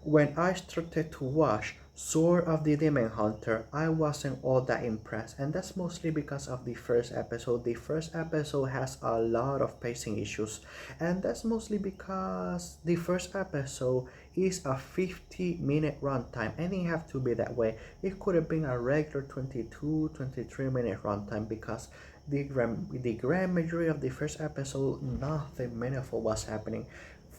When I started to watch Sword of the Demon Hunter, I wasn't all that impressed, and that's mostly because of the first episode. The first episode has a lot of pacing issues, and that's mostly because the first episode is a 50-minute runtime, and it have to be that way. It could have been a regular 22-23 minute runtime because the grand majority of the first episode, nothing meaningful was happening.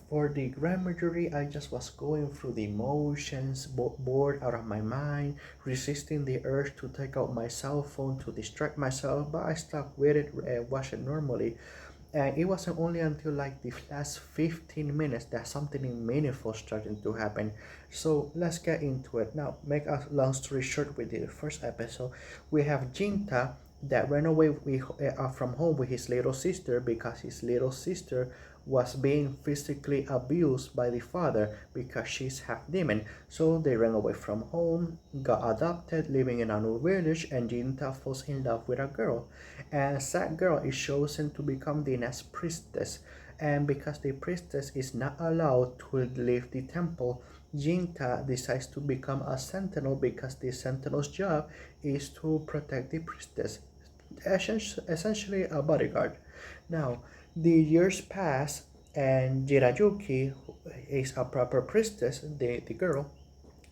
For the grand majority, I just was going through the motions, bored out of my mind, resisting the urge to take out my cell phone to distract myself, but I stuck with it, watched it normally. And it wasn't only until like the last 15 minutes that something meaningful started to happen. So let's get into it. Now, make a long story short with the first episode, we have Jinta that ran away from home with his little sister because his little sister was being physically abused by the father because she's half demon. So they ran away from home, got adopted, living in a new village, and Jinta falls in love with a girl. And that girl is chosen to become the next priestess. And because the priestess is not allowed to leave the temple, Jinta decides to become a sentinel because the sentinel's job is to protect the priestess, essentially a bodyguard. Now, the years pass, and Jirajuki is a proper priestess, the girl,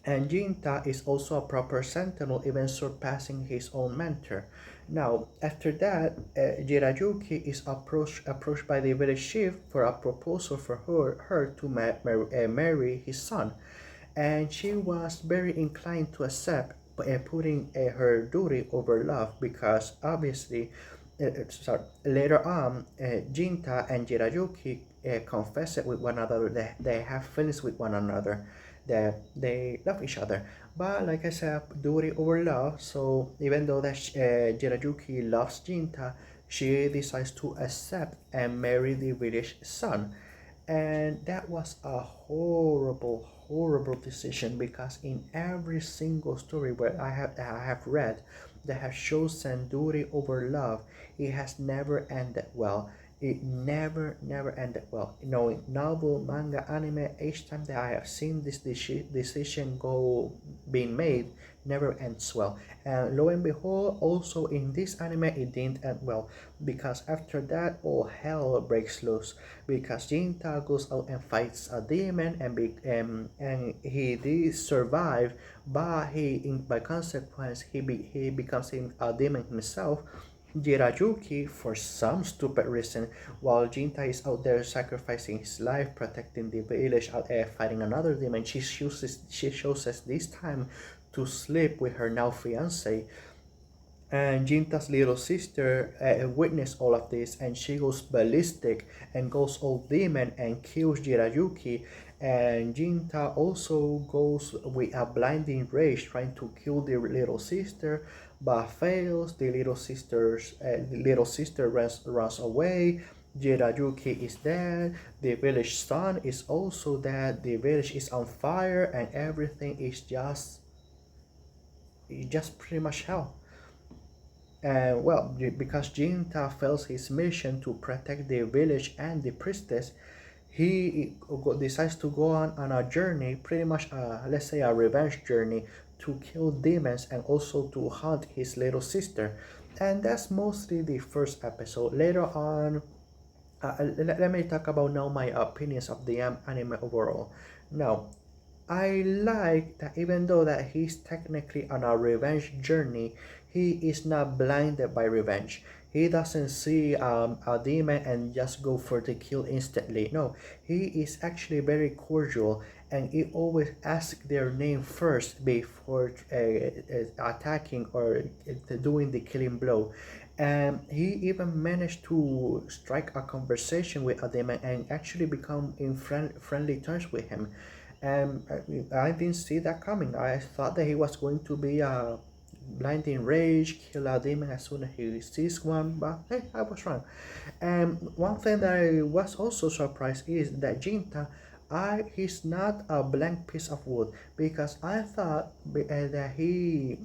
and Jinta is also a proper sentinel, even surpassing his own mentor. Now, after that, Jirajuki is approached by the village chief for a proposal for her to marry his son, and she was very inclined to accept, putting her duty over love because obviously, sorry, later on, Jinta and Jirajuki confess it with one another that they have feelings with one another, that they love each other. But like I said, duty over love. So even though that Jirajuki loves Jinta, she decides to accept and marry the village son. And that was a horrible decision because in every single story where I have read that has chosen duty over love, it has never ended well. It never ended well. You know, in novel, manga, anime, each time that I have seen this decision go being made, never ends well. And lo and behold, also in this anime, it didn't end well because after that, all hell breaks loose because Jinta goes out and fights a demon, and he did survive, but by consequence he becomes a demon himself. Jirajuki, for some stupid reason, while Jinta is out there sacrificing his life, protecting the village, fighting another demon, she chooses this time to sleep with her now fiance. And Jinta's little sister witnessed all of this, and she goes ballistic and goes all demon and kills Jirayuki. And Jinta also goes with a blinding rage trying to kill the little sister, but fails. The little sister runs away. Jirayuki is dead. The village son is also dead. The village is on fire, and everything is just pretty much hell. And well, because Jinta fails his mission to protect the village and the priestess, he decides to go on a journey, pretty much, let's say, a revenge journey to kill demons and also to hunt his little sister. And that's mostly the first episode. Later on, let me talk about now my opinions of the anime overall. Now, I like that even though that he's technically on a revenge journey, he is not blinded by revenge. He doesn't see a demon and just go for the kill instantly. No, he is actually very cordial, and he always asks their name first before attacking or doing the killing blow. And he even managed to strike a conversation with a demon and actually become in friendly terms with him. And I didn't see that coming. I thought that he was going to be a blinding rage, kill a demon as soon as he sees one, but hey, I was wrong. And one thing that I was also surprised is that Jinta, he's not a blank piece of wood because I thought that he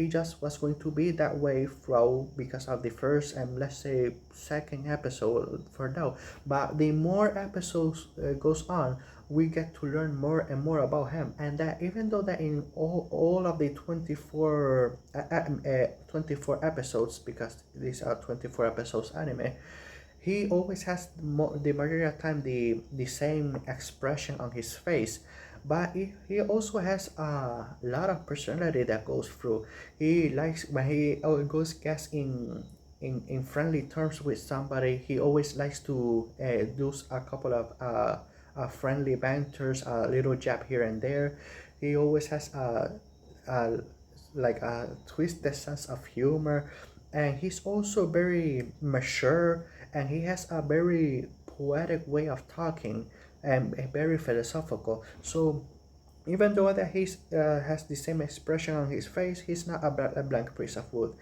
just was going to be that way throughout because of the first and let's say second episode for now. But the more episodes goes on, we get to learn more and more about him. And that even though that in all of the 24 episodes, because these are 24 episodes anime, he always has the majority of time the same expression on his face, but he also has a lot of personality that goes through. He likes when he goes gets in friendly terms with somebody. He always likes to do a couple of friendly banters, a little jab here and there. He always has a like a twisted sense of humor, and he's also very mature, and he has a very poetic way of talking and very philosophical. So even though that he has the same expression on his face, he's not a blank piece of wood.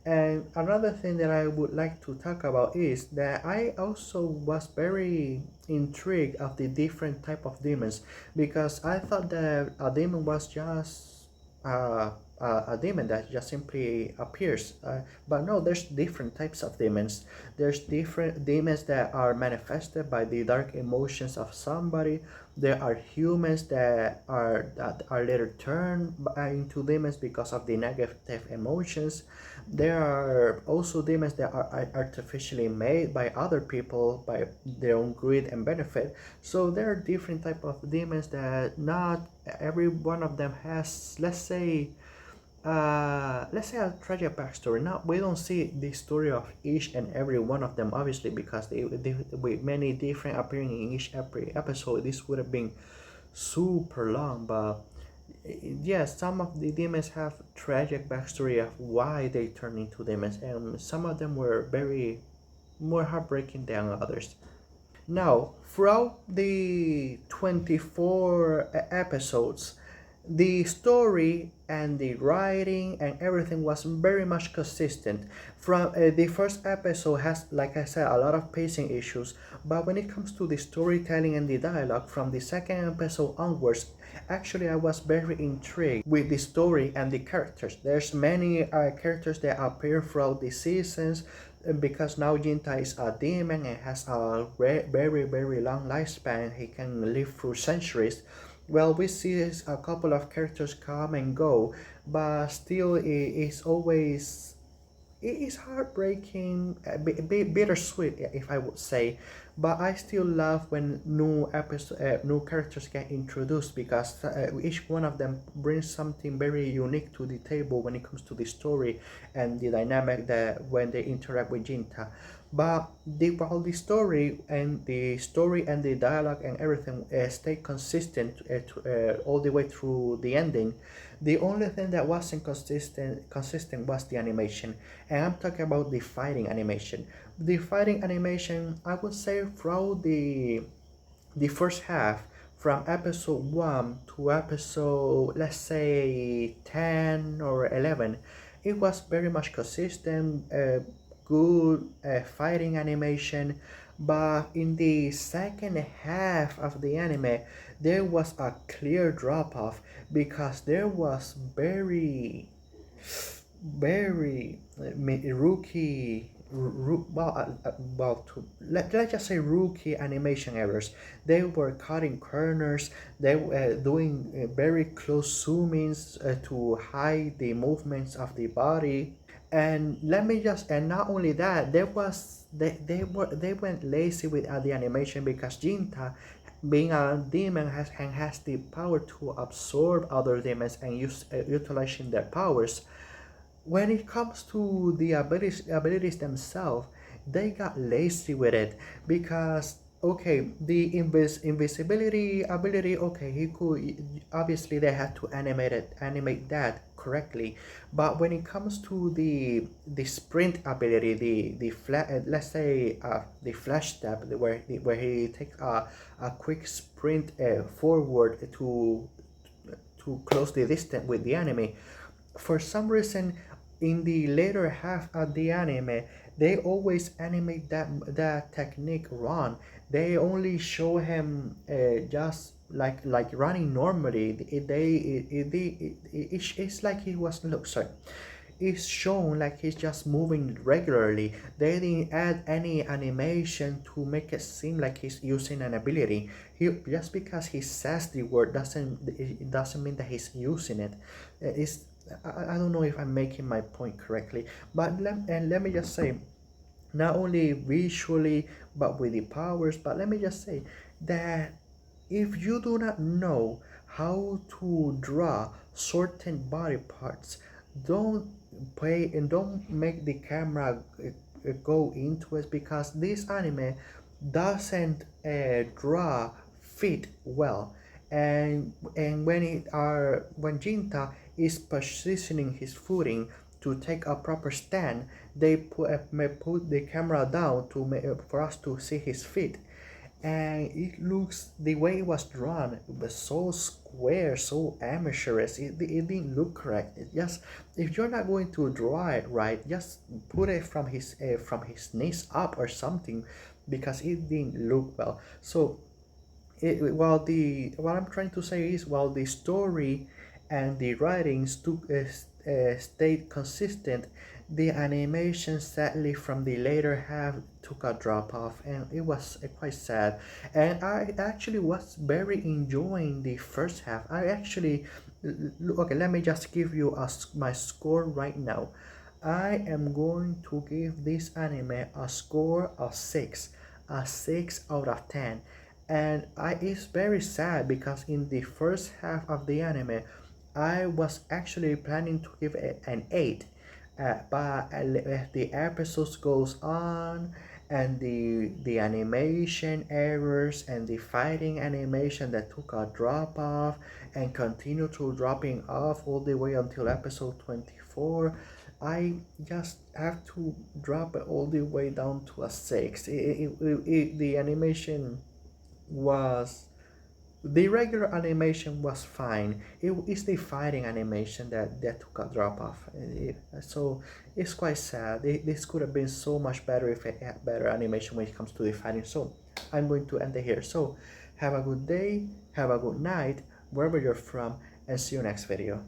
And another thing that I would like to talk about is that I also was very intrigued of the different type of demons, because I thought that a demon was just a demon that just simply appears. But no, there's different types of demons. There's different demons that are manifested by the dark emotions of somebody. There are humans that are later turned into demons because of the negative emotions. There are also demons that are artificially made by other people by their own greed and benefit. So there are different type of demons that not every one of them has, let's say a tragic backstory. Now we don't see the story of each and every one of them, obviously, because they with many different appearing in each every episode, this would have been super long. But yes, some of the demons have tragic backstory of why they turn into demons, and some of them were very more heartbreaking than others. Now, throughout the 24 episodes, the story and the writing and everything was very much consistent. From the first episode has, like I said, a lot of pacing issues, but when it comes to the storytelling and the dialogue from the second episode onwards, actually I was very intrigued with the story and the characters. There's many characters that appear throughout the seasons, because now Jinta is a demon and has a very very long lifespan. He can live through centuries. Well, we see a couple of characters come and go, but still it is always, it is heartbreaking, bittersweet, if I would say. But I still love when new characters get introduced, because each one of them brings something very unique to the table when it comes to the story and the dynamic that when they interact with Jinta. But while the story and the dialogue and everything stay consistent all the way through the ending, the only thing that wasn't consistent was the animation. And I'm talking about the fighting animation. The fighting animation, I would say, throughout the first half, from episode 1 to episode, let's say, 10 or 11, it was very much consistent, good fighting animation. But in the second half of the anime, there was a clear drop off, because there was very rookie let's just say rookie animation errors. They were cutting corners. They were doing very close zoom-ins to hide the movements of the body. And not only that, they went lazy with the animation, because Jinta, being a demon, has the power to absorb other demons and utilizing their powers. When it comes to the abilities themselves, they got lazy with it, because okay, the invisibility ability, okay, he could, obviously they had to animate that correctly. But when it comes to the sprint ability, let's say the flash step, where he takes a quick sprint forward to close the distance with the enemy, for some reason in the later half of the anime, they always animate that technique wrong. They only show him just like running normally. It's like he was, look, sorry, it's shown like he's just moving regularly. They didn't add any animation to make it seem like he's using an ability. He just because he says the word doesn't mean that he's using it. It's I don't know if I'm making my point correctly, but let me just say, not only visually but with the powers, but let me just say that if you do not know how to draw certain body parts, don't pay and don't make the camera go into it, because this anime doesn't draw feet well. And when Jinta is positioning his footing to take a proper stand, they may put the camera down for us to see his feet, and it looks, the way it was drawn, it was so square, so amateurish. It didn't look correct. It just, if you're not going to draw it right, just put it from his knees up or something, because it didn't look well. So while the what I'm trying to say is, while the story and the writings stayed consistent, the animation sadly from the later half took a drop off, and it was quite sad. And I actually was very enjoying the first half. I actually okay. Let me just give you my score right now. I am going to give this anime a score of 6, a 6 out of 10. And it's very sad because in the first half of the anime, I was actually planning to give it an 8, but as the episodes goes on, and the animation errors and the fighting animation that took a drop off and continued to dropping off all the way until episode 24, I just have to drop it all the way down to a 6. The animation was the regular animation was fine. It's the fighting animation that took a drop off. So it's quite sad. This could have been so much better if it had better animation when it comes to the fighting. So I'm going to end it here. So have a good day, have a good night, wherever you're from, and see you next video.